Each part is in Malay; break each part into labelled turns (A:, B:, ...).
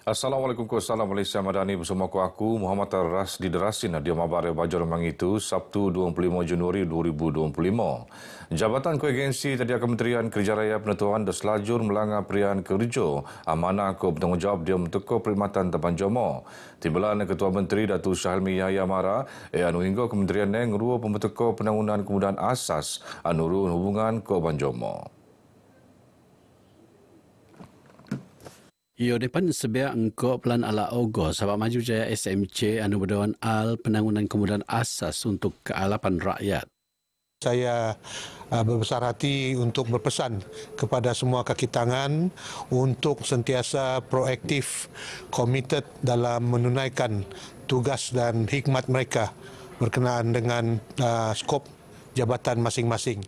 A: Assalamualaikum, salam Malaysia Madani bersama aku Muhammad Rasdi Derasin di Mabar Bajor Mangitu Sabtu 25 Januari 2025. Jabatan Koagensi Tadiak Kementerian Kerja Raya Penentuan dan Selajur melanggar Perian Kerja amanah ko bertanggungjawab dia Menteko Perkhidmatan Tapan Jomo. Timbalan Ketua Menteri Datuk Syahalmi Yahya Mara anu hingga Kementerian ngerua Pemeteko Penanggunan Kemudahan Asas anurun hubungan ko Banjomo.
B: Ia depan sebiak engkau pelan ala Ogos sebab maju jaya SMC anu berdewan al penanggunan kemudahan asas untuk kealapan rakyat.
C: Saya berbesar hati untuk berpesan kepada semua kaki tangan untuk sentiasa proaktif, komited dalam menunaikan tugas dan hikmat mereka berkenaan dengan skop jabatan masing-masing.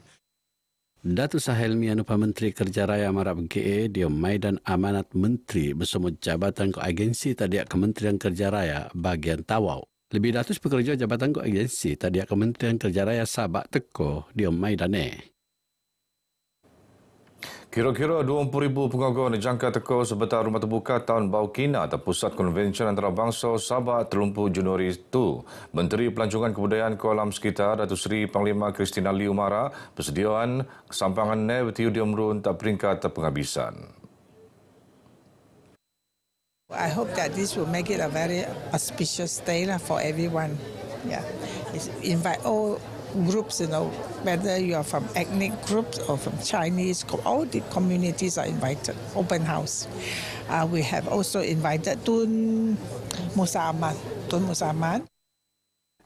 B: Datuk Syahalmi Anupa Menteri Kerja Raya Marab GA dia Maidan Amanat Menteri bersama Jabatan Koagensi Tadiak Kementerian Kerja Raya bagian Tawau. Lebih ratus pekerja Jabatan Koagensi Tadiak Kementerian Kerja Raya Sabak Teko dia Maidane.
A: Kira-kira 20,000 pengagum dijangka teko sebetar rumah terbuka tahun Baukina atau Pusat Konvensyen Antarabangsa Sabah 30 Januari itu. Menteri Pelancongan Kebudayaan Kuala Sekitar Datuk Seri Panglima Kristina Liumara persediaan kesampangan bertiu diamrun tak peringkat penghabisan.
D: I hope that this will make it a very auspicious day for everyone. Yeah, invite all groups, whether you are from ethnic groups or from Chinese, all the communities are invited. Open house. We have also invited Tun Musa Ahmad.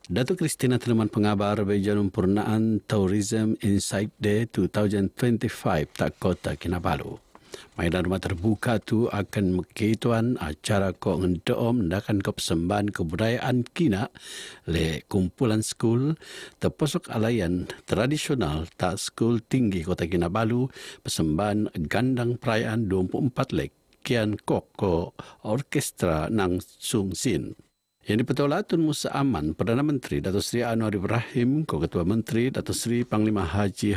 B: Datuk Kristina Tenuman Pengabar Bejanum Purnaan Tourism Insight Day 2025 tak Kota Kinabalu. Maidan rumah terbuka tu akan mengketuan acara ko ngendoom mendakan ko persembahan kebudayaan kina le kumpulan skul terposok alayan tradisional tak skul tinggi Kota Kinabalu persembahan gandang perayaan 24 lek kian koko orkestra nang Sung Sin. Yang dipertolak Tun Musa Aman, Perdana Menteri Datuk Seri Anwar Ibrahim, Ketua Menteri Datuk Seri Panglima Haji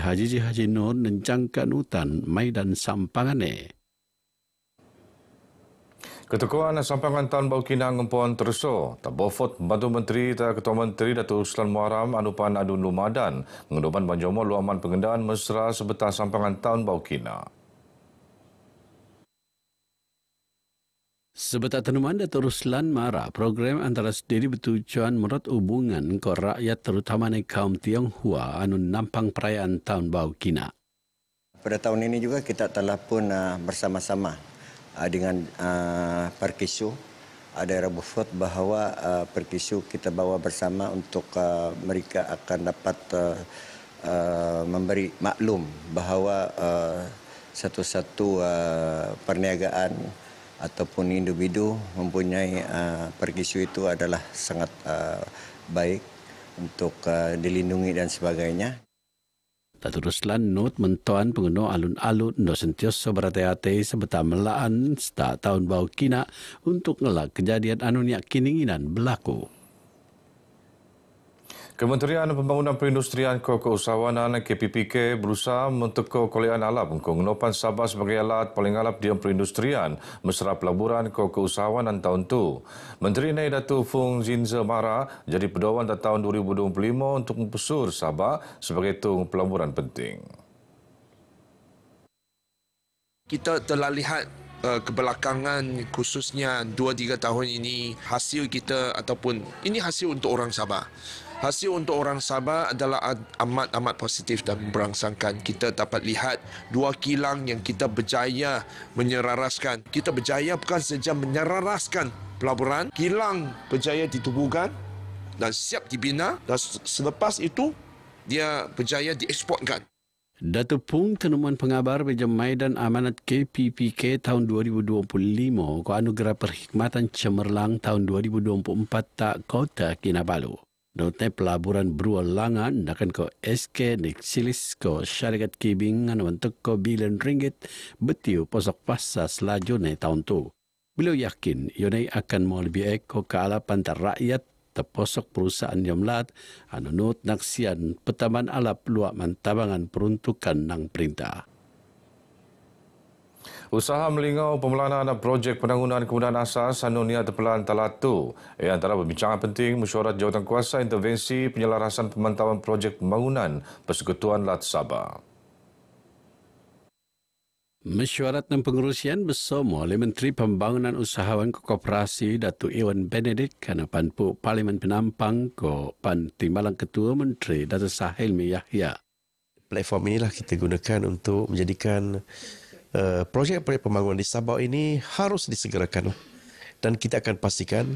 B: Nur menjangkan hutan Maidan Sampangane.
A: Ketukuan Sampangan Tahun Baukina Ngempon Teruso, tak bofot Bantu Menteri tak Ketua Menteri Datuk Uslan Muharam Anupan Adun Lumadan, mengendoban Banjomo luaman pengendaan mesra sebetar Sampangan Tahun Baukina.
B: Sebetar tenuman Datuk Ruslan Mara, program antara sendiri bertujuan merat hubungan ke rakyat terutama kaum Tionghoa anu nampang perayaan Tahun Baru Kina.
E: Pada tahun ini juga kita telah pun bersama-sama dengan Perkisu ada rebufot bahawa Perkisu kita bawa bersama untuk mereka akan dapat memberi maklum bahawa satu-satu perniagaan ataupun individu mempunyai perkisu itu adalah sangat baik untuk dilindungi dan sebagainya.
B: Datuk Ruslan Not mentuan pengenuh alun-alun no sentiasa berhati-hati sebetar melaan sejak Tahun Baru Kina untuk ngelak kejadian anuniak kininginan berlaku.
A: Kementerian Pembangunan Perindustrian Keusahawanan KPPK berusaha menteko kolean alap penggunapan Sabah sebagai alat paling alap diam perindustrian mesra pelaburan keusahawanan tahun tu. Menteri Nai Datuk Fung Zinza Mara jadi pedoman tahun 2025 untuk mempesur Sabah sebagai tung pelaburan penting.
F: Kita telah lihat kebelakangan khususnya 2-3 tahun ini hasil kita ataupun ini hasil untuk orang Sabah. Hasil untuk orang Sabah adalah amat positif dan merangsangkan. Kita dapat lihat 2 kilang yang kita berjaya menyeraraskan. Kita berjaya bukan saja menyeraraskan pelaburan, kilang berjaya ditubuhkan dan siap dibina dan selepas itu dia berjaya dieksportkan.
B: Datuk Pung Tenuman Pengabar Beja Maidan Amanat KPPK tahun 2025 ko anugerah perkhidmatan cemerlang tahun 2024 tak Kota Kinabalu. Notnya pelaburan beruang langan akan ko SK Nixilis ko syarikat kibing anu bentuk ko bilion ringgit betiu posok pasar selajune tahun tu. Beliau yakin yonai akan mau lebih eko kealapan rakyat terposok perusahaan jomlat anu not naksian petaman alap luak mantabangan peruntukan nang perintah.
A: Usaha melingau pemelanan projek penanggungan kemudahan asas Hanunia Terpelan Talatu antara perbincangan penting mesyuarat jawatankuasa intervensi penyelarasan pemantauan projek pembangunan Persekutuan Lat Sabah.
B: Mesyuarat dan pengurusian bersama oleh Menteri Pembangunan Usahawan Koperasi Datuk Iwan Benedict kerana Panpu Parlimen Penampang ko Pan Timbalan Ketua Menteri Datuk Sahilmi Yahya.
G: Platform inilah kita gunakan untuk menjadikan projek-projek pembangunan di Sabah ini harus disegerakan dan kita akan pastikan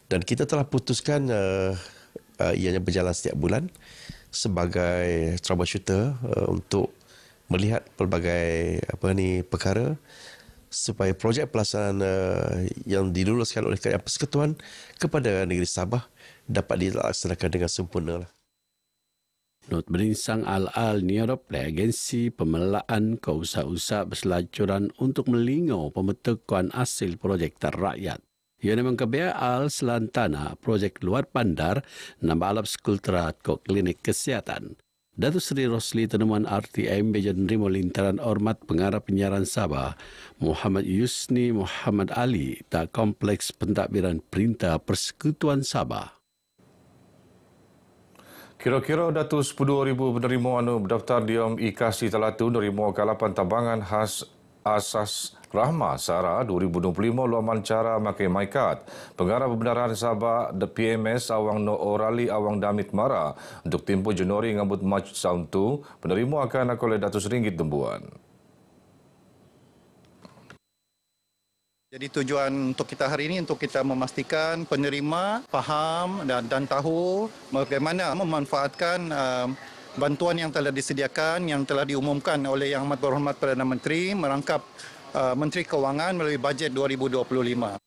G: dan kita telah putuskan ianya berjalan setiap bulan sebagai troubleshooter untuk melihat pelbagai perkara supaya projek pelaksanaan yang diluluskan oleh Kerajaan Persekutuan kepada negeri Sabah dapat dilaksanakan dengan sempurna.
B: Not berinsang al-al niarap oleh agensi pemelaan ke usaha-usaha berselacuran untuk melingau pembentukan hasil projek terrakyat. Ia memang kebaya al selantana projek luar bandar nambah alap sekulturat ke klinik kesihatan. Datuk Seri Rosli Tenuman RTM Bejan Rimo Lintaran Hormat Pengarah Penyiaran Sabah Muhammad Yusni Muhammad Ali tak kompleks pentadbiran Perintah Persekutuan Sabah.
A: Kira-kira 110,000 penerima anu berdaftar diam IKASI Talatu menerima kalapan tambangan khas Asas Rahmah Sara 2025 luaman cara makai MyCard. Pengarah Pembenaran Sabah The PMS Awang No Orali Awang Damit Mara untuk tempoh Januari ngambut Mac tahun tu penerima akan akoleh RM100 tembuan.
H: Jadi tujuan untuk kita hari ini untuk kita memastikan penerima faham dan tahu bagaimana memanfaatkan bantuan yang telah disediakan, yang telah diumumkan oleh Yang Amat Berhormat Perdana Menteri merangkap Menteri Kewangan melalui bajet 2025.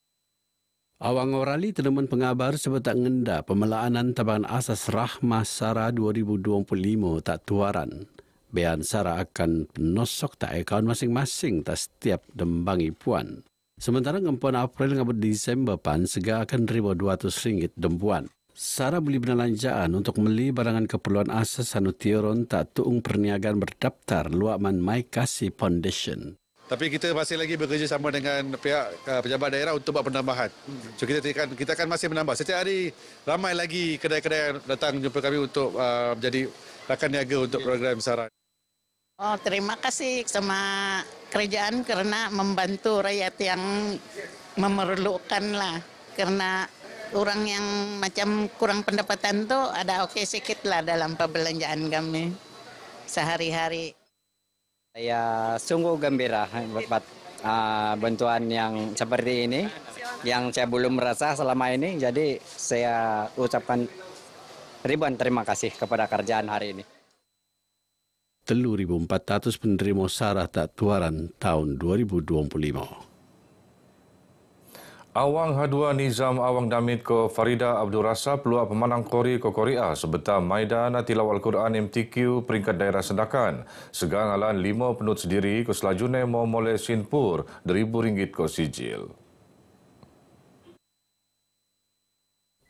B: Awang Orali Tenuman Pengabar sebut tak ngenda pemelaanan tambangan asas Rahmah Sara 2025 tak tuaran. Bean Sara akan penosok tak akaun masing-masing tak setiap dembangi puan. Sementara ngempuan April ngabut Disember pan sega akan RM200 dempuan. Sara beli benalanjaan untuk beli barangan keperluan asas anu tiuron tak tuung perniagaan berdaftar luakman MyKasi Foundation.
I: Tapi kita masih lagi bekerjasama dengan pihak pejabat daerah untuk buat penambahan. So kita akan masih menambah. Setiap hari ramai lagi kedai-kedai yang datang jumpa kami untuk menjadi rakan niaga untuk program Sara.
J: Oh, terima kasih sama kerajaan kerana membantu rakyat yang memerlukan lah. Kerana orang yang macam kurang pendapatan tu ada okey sikit lah dalam perbelanjaan kami sehari-hari.
K: Saya sungguh gembira dapat bantuan yang seperti ini yang saya belum merasa selama ini. Jadi saya ucapkan ribuan terima kasih kepada kerajaan hari ini.
B: 3,400 penerima Sara tak tuaran tahun 2025.
A: Awang Hadua Nizam Awang Damit ko Farida Abdul Rasa peluang pemanang Kori ko Korea sebetar Maidan Tilawah Al-Quran MTQ peringkat daerah Sendakan. Segang alan 5 penut sendiri ko selajune mau molek Sinpur RM1,000 ko sijil.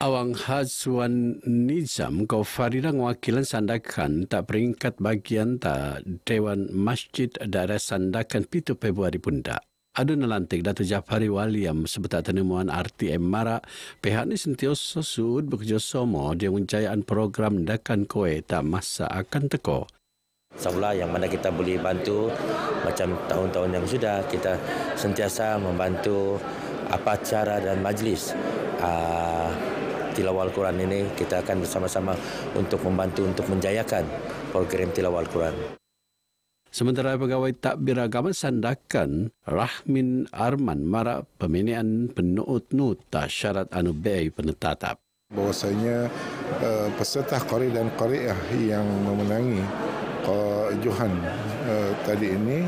B: Awang Hazwan Nizam ko Farida Wakilan Sandakan tak peringkat bagian tak Dewan Masjid Daerah Sandakan 7 Februari pundak. Adu nalantik Datuk Jafari Waliam sebetar tenemuan RTM Mara pihak ni sentiasa suud bekerjasama di menjayaan program Dakan Koe tak masa akan teko.
L: Sebelah yang mana kita boleh bantu macam tahun-tahun yang sudah kita sentiasa membantu acara dan majlis Tilawah Al-Quran ini kita akan bersama-sama untuk membantu untuk menjayakan program Tilawah Al-Quran.
B: Sementara pegawai takbir agama Sandakan, Rahmin Arman Mara pemilihan penuut tak syarat anu bei penetatap.
M: Bahawasanya peserta Qari dan Qariah yang memenangi Johan tadi ini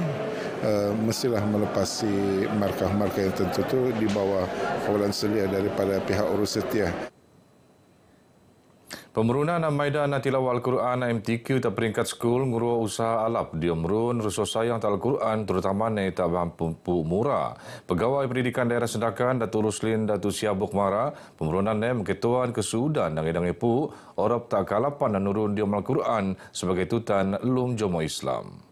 M: mestilah melepasi markah-markah yang tentu di bawah kawalan selia daripada pihak urus setia.
A: Pemerunan Maidan Tilawah Al-Quran MTQ tak peringkat skul ngurua usaha alap dia merun rusuh sayang tak Al-Quran terutama ni tak mampu murah. Pegawai Pendidikan Daerah Sendakan Datuk Ruslin Datuk Siabuk Mara pemerunan ni ketuan kesudan dan pu orang tak kalapan dan nurun dia Al-Quran sebagai tutan lum jomo Islam.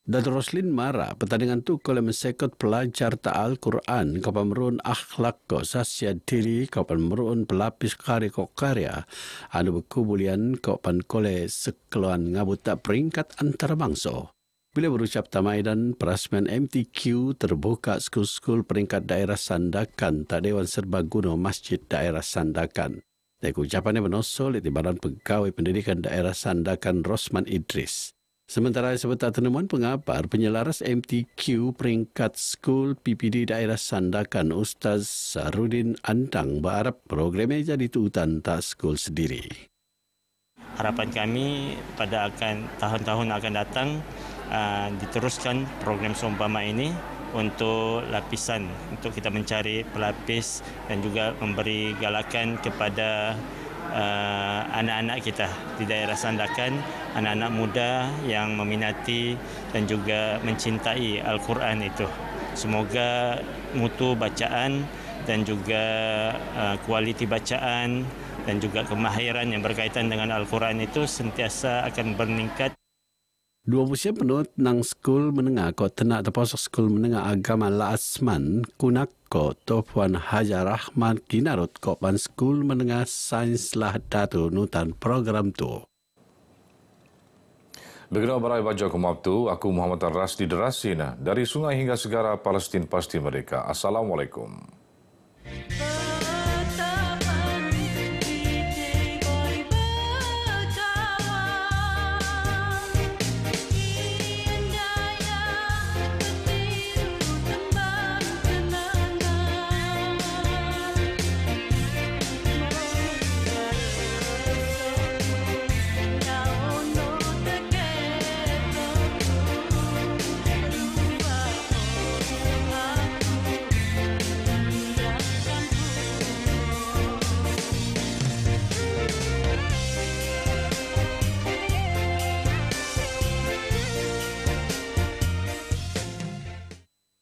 B: Datuk Roslin Mara, pertandingan tu kalau mensekut pelajar ta'al Quran kau pemerun akhlak kau sasya diri kau pemerun pelapis karya kau karya anu berkubulian kau pankole sekeluan ngabut tak peringkat antarabangsa. Bila berucap tamaidan perasmian MTQ terbuka skul-skul peringkat daerah Sandakan tak Dewan Serbaguna Masjid Daerah Sandakan. Dan ucapannya menosol di Badan Pegawai Pendidikan Daerah Sandakan Rosman Idris. Sementara sebentar temuan pengabar penyelaras MTQ peringkat skul PPD daerah Sandakan Ustaz Sarudin Antang berharap programnya jadi tuutan tak skul sendiri.
N: Harapan kami pada tahun-tahun akan datang diteruskan program seumpama ini untuk lapisan, untuk kita mencari pelapis dan juga memberi galakan kepada anak-anak kita di daerah Sandakan, anak-anak muda yang meminati dan juga mencintai Al-Quran itu. Semoga mutu bacaan dan juga kualiti bacaan dan juga kemahiran yang berkaitan dengan Al-Quran itu sentiasa akan meningkat.
B: Dua musim penut nang skul menengah ko tenak terposok skul menengah agama La Asman kunak ko Topuan Hajar Rahman kinarut ko pan skul menengah sains lah datu nutan program tu.
A: Begina berai baca kumabtu, aku Muhammad Rasdi Derasina dari sungai hingga segara Palestin pasti mereka. Assalamualaikum.